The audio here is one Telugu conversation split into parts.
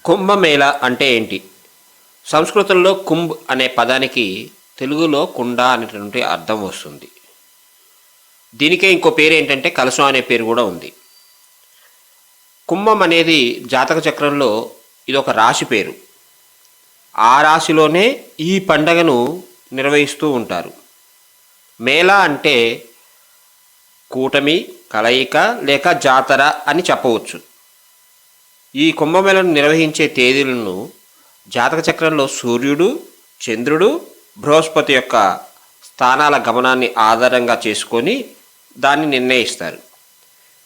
కుంభమేళ అంటే ఏంటి? సంస్కృతంలో కుంభ్ అనే పదానికి తెలుగులో కుండ అనేటువంటి అర్థం వస్తుంది. దీనికే ఇంకో పేరు ఏంటంటే కలశం అనే పేరు కూడా ఉంది. కుంభం అనేది జాతక చక్రంలో ఇది ఒక రాశి పేరు. ఆ రాశిలోనే ఈ పండగను నిర్వహిస్తూ ఉంటారు. మేళ అంటే కూటమి, కలయిక లేక జాతర అని చెప్పవచ్చు. ఈ కుంభమేళను నిర్వహించే తేదీలను జాతక చక్రంలో సూర్యుడు, చంద్రుడు, బృహస్పతి యొక్క స్థానాల గమనాన్ని ఆధారంగా చేసుకొని దాన్ని నిర్ణయిస్తారు.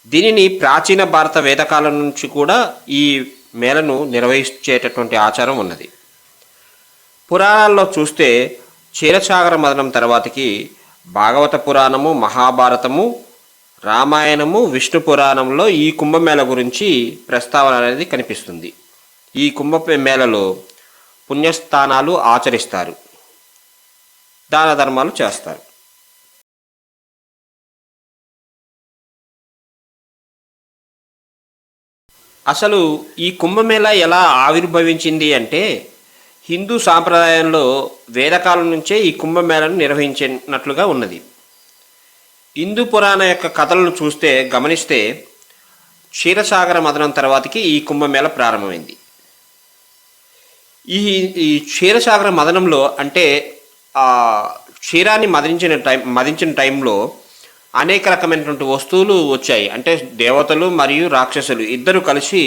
దీనిని ప్రాచీన భారత వేదకాలం నుంచి కూడా ఈ మేళను నిర్వహించేటటువంటి ఆచారం ఉన్నది. పురాణాల్లో చూస్తే క్షీరసాగర మథనం తర్వాతకి భాగవత పురాణము, మహాభారతము, రామాయణము, విష్ణు పురాణంలో ఈ కుంభమేళ గురించి ప్రస్తావన అనేది కనిపిస్తుంది. ఈ కుంభమేళలో పుణ్యస్థానాలు ఆచరిస్తారు, దాన ధర్మాలు చేస్తారు. అసలు ఈ కుంభమేళ ఎలా ఆవిర్భవించింది అంటే హిందూ సాంప్రదాయంలో వేదకాలం నుంచే ఈ కుంభమేళను నిర్వహించినట్లుగా ఉన్నది. హిందూ పురాణ యొక్క కథలను గమనిస్తే క్షీరసాగర మథనం తర్వాతకి ఈ కుంభమేళ ప్రారంభమైంది. ఈ క్షీరసాగర మథనంలో అంటే క్షీరాన్ని మదించిన టైంలో అనేక రకమైనటువంటి వస్తువులు వచ్చాయి. అంటే దేవతలు మరియు రాక్షసులు ఇద్దరు కలిసి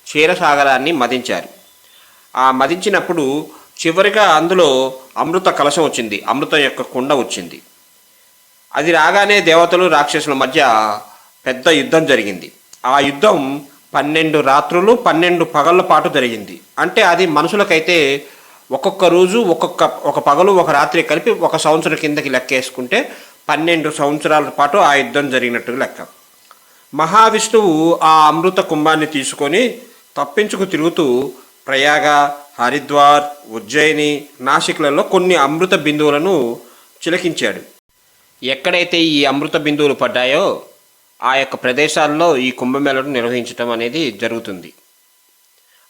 క్షీరసాగరాన్ని మదించారు. ఆ మదించినప్పుడు చివరిగా అందులో అమృత కలశం వచ్చింది, అమృతం యొక్క కుండ వచ్చింది. అది రాగానే దేవతలు రాక్షసుల మధ్య పెద్ద యుద్ధం జరిగింది. ఆ యుద్ధం 12 రాత్రులు 12 పగళ్ళ పాటు జరిగింది. అంటే అది మనుషులకైతే ఒక్కొక్క రోజు ఒక పగలు ఒక రాత్రి కలిపి 1 సంవత్సరం కిందకి లెక్కేసుకుంటే 12 సంవత్సరాల పాటు ఆ యుద్ధం జరిగినట్టుగా లెక్క. మహావిష్ణువు ఆ అమృత కుంభాన్ని తీసుకొని తప్పించుకు తిరుగుతూ ప్రయాగ, హరిద్వార్, ఉజ్జయిని, నాసిక్లలో కొన్ని అమృత బిందువులను చిలకించాడు. ఎక్కడైతే ఈ అమృత బిందువులు పడ్డాయో ఆ యొక్క ప్రదేశాల్లో ఈ కుంభమేళను నిర్వహించడం అనేది జరుగుతుంది.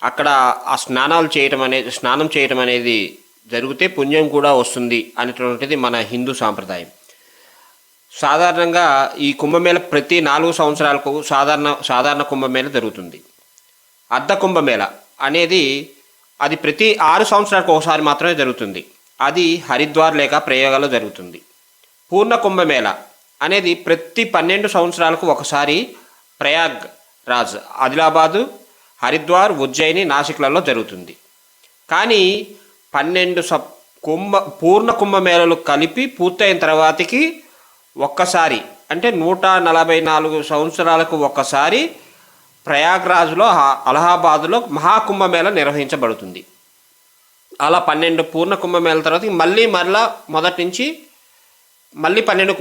అక్కడ ఆ స్నానం చేయటం అనేది జరిగితే పుణ్యం కూడా వస్తుంది అనేటువంటిది మన హిందూ సాంప్రదాయం. సాధారణంగా ఈ కుంభమేళ ప్రతి 4 సంవత్సరాలకు సాధారణ కుంభమేళ జరుగుతుంది. అర్ధ కుంభమేళ అనేది అది ప్రతి 6 సంవత్సరాలకు ఒకసారి మాత్రమే జరుగుతుంది. అది హరిద్వార్ లేక ప్రయాగలో జరుగుతుంది. పూర్ణ కుంభమేళ అనేది ప్రతి 12 సంవత్సరాలకు ఒకసారి ప్రయాగ్ రాజ్, ఆదిలాబాదు, హరిద్వార్, ఉజ్జయిని, నాసిక్లలో జరుగుతుంది. కానీ 12 పూర్ణ కుంభమేళలు కలిపి పూర్తయిన తర్వాతకి ఒక్కసారి అంటే 144 సంవత్సరాలకు ఒక్కసారి ప్రయాగ్రాజ్లో, అలహాబాదులో మహాకుంభమేళ నిర్వహించబడుతుంది. అలా 12 పూర్ణ కుంభమేళ తర్వాత మరలా మొదటి నుంచి మళ్ళీ 12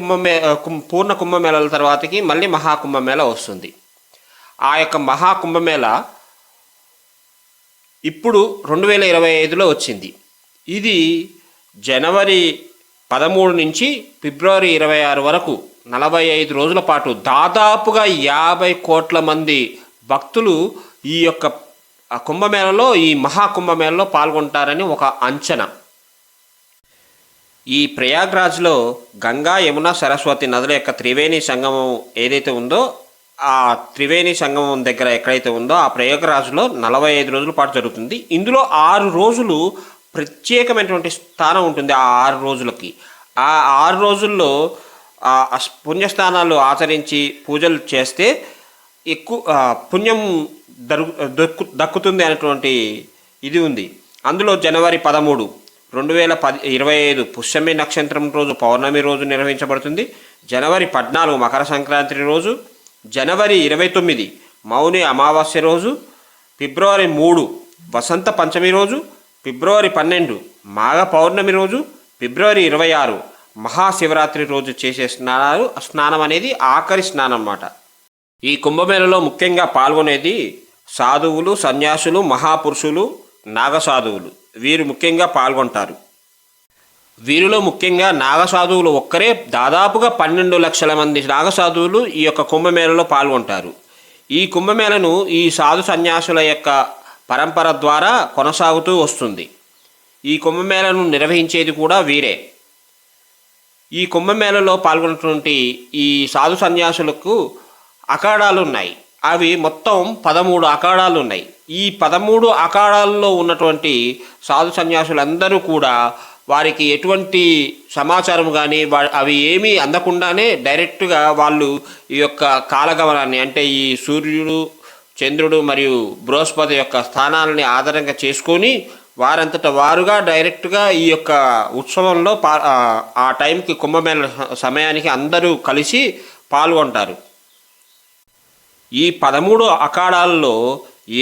పూర్ణ కుంభమేళల తర్వాతకి మళ్ళీ మహాకుంభమేళ వస్తుంది. ఆ యొక్క మహాకుంభమేళ ఇప్పుడు 2025లో వచ్చింది. ఇది జనవరి 13 నుంచి ఫిబ్రవరి 26 వరకు 45 రోజుల పాటు దాదాపుగా 50 కోట్ల మంది భక్తులు ఈ యొక్క కుంభమేళలో, ఈ మహాకుంభమేళలో పాల్గొంటారని ఒక అంచనా. ఈ ప్రయాగ్రాజ్లో గంగా, యమున, సరస్వతి నదుల యొక్క త్రివేణి సంగమం ఏదైతే ఉందో ఆ త్రివేణి సంగమం దగ్గర ఎక్కడైతే ఉందో ఆ ప్రయాగ్రాజ్లో 45 రోజుల పాటు జరుగుతుంది. ఇందులో 6 రోజులు ప్రత్యేకమైనటువంటి స్థానం ఉంటుంది. ఆ 6 రోజులకి ఆ 6 రోజుల్లో పుణ్యస్థానాలు ఆచరించి పూజలు చేస్తే ఎక్కువ పుణ్యం దక్కుతుంది అనేటువంటి ఇది ఉంది. అందులో జనవరి 13, 2025 పుష్యమి నక్షత్రం రోజు పౌర్ణమి రోజు నిర్వహించబడుతుంది. జనవరి 14 మకర సంక్రాంతి రోజు, జనవరి 29 మౌని అమావాస్య రోజు, ఫిబ్రవరి 3 వసంత పంచమి రోజు, ఫిబ్రవరి 12 మాఘ పౌర్ణమి రోజు, ఫిబ్రవరి 26 మహాశివరాత్రి రోజు చేసే స్నానం అనేది ఆఖరి స్నానం అన్నమాట. ఈ కుంభమేళలో ముఖ్యంగా పాల్గొనేది సాధువులు, సన్యాసులు, మహాపురుషులు, నాగసాధువులు. వీరు ముఖ్యంగా పాల్గొంటారు. వీరిలో ముఖ్యంగా నాగసాధువులు ఒక్కరే దాదాపుగా 12 లక్షల మంది నాగసాధువులు ఈ యొక్క కుంభమేళలో పాల్గొంటారు. ఈ కుంభమేళను ఈ సాధు సన్యాసుల యొక్క పరంపర ద్వారా కొనసాగుతూ వస్తుంది. ఈ కుంభమేళను నిర్వహించేది కూడా వీరే. ఈ కుంభమేళలో పాల్గొన్నటువంటి ఈ సాధు సన్యాసులకు అఖాడాలు ఉన్నాయి. అవి మొత్తం 13 అఖాడాలు ఉన్నాయి. ఈ 13 అఖాడాల్లో ఉన్నటువంటి సాధు సన్యాసులందరూ కూడా వారికి ఎటువంటి సమాచారం కానీ అవి ఏమీ అందకుండానే డైరెక్ట్గా వాళ్ళు ఈ యొక్క కాలగమనాన్ని, అంటే ఈ సూర్యుడు, చంద్రుడు మరియు బృహస్పతి యొక్క స్థానాలని ఆధారంగా చేసుకొని వారంతట వారుగా డైరెక్ట్గా ఈ యొక్క ఉత్సవంలో ఆ టైంకి కుంభమేళ సమయానికి అందరూ కలిసి పాల్గొంటారు. ఈ 13 అఖాడాల్లో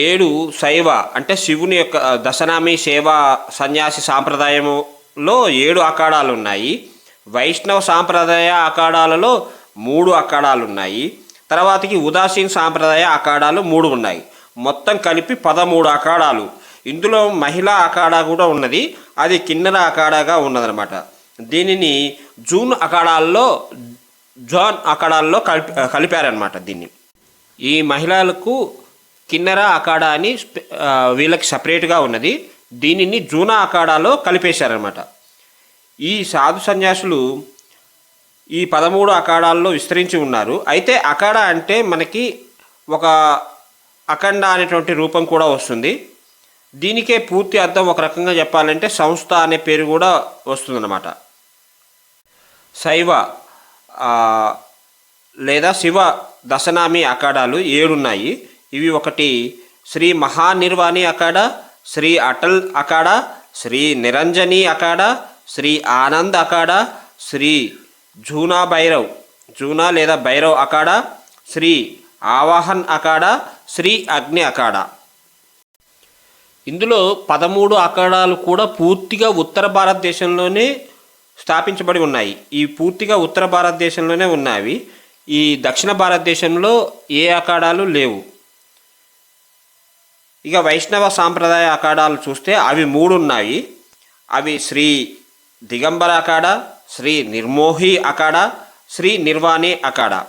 7 శైవ, అంటే శివుని యొక్క దశనామి సేవా సన్యాసి సాంప్రదాయంలో 7 అఖాడాలు ఉన్నాయి. వైష్ణవ సాంప్రదాయ అఖాడాలలో 3 అఖాడాలు ఉన్నాయి. తర్వాతకి ఉదాసీన్ సాంప్రదాయ అఖాడాలు 3 ఉన్నాయి. మొత్తం కలిపి 13 అఖాడాలు. ఇందులో మహిళా అఖాడా కూడా ఉన్నది, అది కిన్నెర అఖాడాగా ఉన్నదనమాట. దీనిని జూన్ అఖాడాల్లో కలిపారనమాట. దీన్ని ఈ మహిళలకు కిన్నెర అఖాడా అని వీళ్ళకి సపరేట్గా ఉన్నది. దీనిని జూనా అఖాడాలో కలిపేశారనమాట. ఈ సాధు సన్యాసులు ఈ 13 అఖాడాల్లో విస్తరించి ఉన్నారు. అయితే అఖాడా అంటే మనకి ఒక అఖండ అనేటువంటి రూపం కూడా వస్తుంది. దీనికే పూర్తి అర్థం ఒక రకంగా చెప్పాలంటే సంస్థ అనే పేరు కూడా వస్తుందన్నమాట. శైవ లేదా శివ దశనామి అఖాడాలు 7 ఉన్నాయి. ఇవి ఒకటి శ్రీ మహానిర్వాణి అఖాడా, శ్రీ అటల్ అఖాడా, శ్రీ నిరంజని అఖాడా, శ్రీ ఆనంద్ అఖాడా, శ్రీ జూనా లేదా భైరవ్ అఖాడా, శ్రీ ఆవాహన్ అఖాడా, శ్రీ అగ్ని అఖాడా. ఇందులో 13 అఖాడాలు కూడా పూర్తిగా ఉత్తర భారతదేశంలోనే స్థాపించబడి ఉన్నాయి. ఈ పూర్తిగా ఉత్తర భారతదేశంలోనే ఉన్నాయి. ఈ దక్షిణ భారతదేశంలో ఏ అఖాడాలు లేవు. ఇక వైష్ణవ సాంప్రదాయ అఖాడాలు చూస్తే అవి 3 ఉన్నాయి. అవి శ్రీ దిగంబర అఖాడా, శ్రీ నిర్మోహి అఖాడా, శ్రీ నిర్వాణి అఖాడా.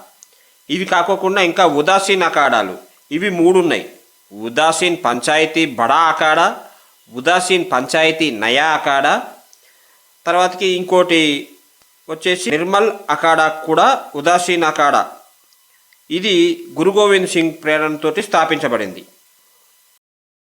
ఇవి కాకోకుండా ఇంకా ఉదాసీన్ అఖాడాలు, ఇవి 3 ఉన్నాయి. ఉదాసీన్ పంచాయతీ బడా అఖాడా, ఉదాసీన్ పంచాయతీ నయా అఖాడా, తర్వాతకి ఇంకోటి వచ్చేసి నిర్మల్ అఖాడా కూడా ఉదాసీన్ అఖాడా. ఇది గురు గోవింద్ సింగ్ ప్రేరణతోటి స్థాపించబడింది.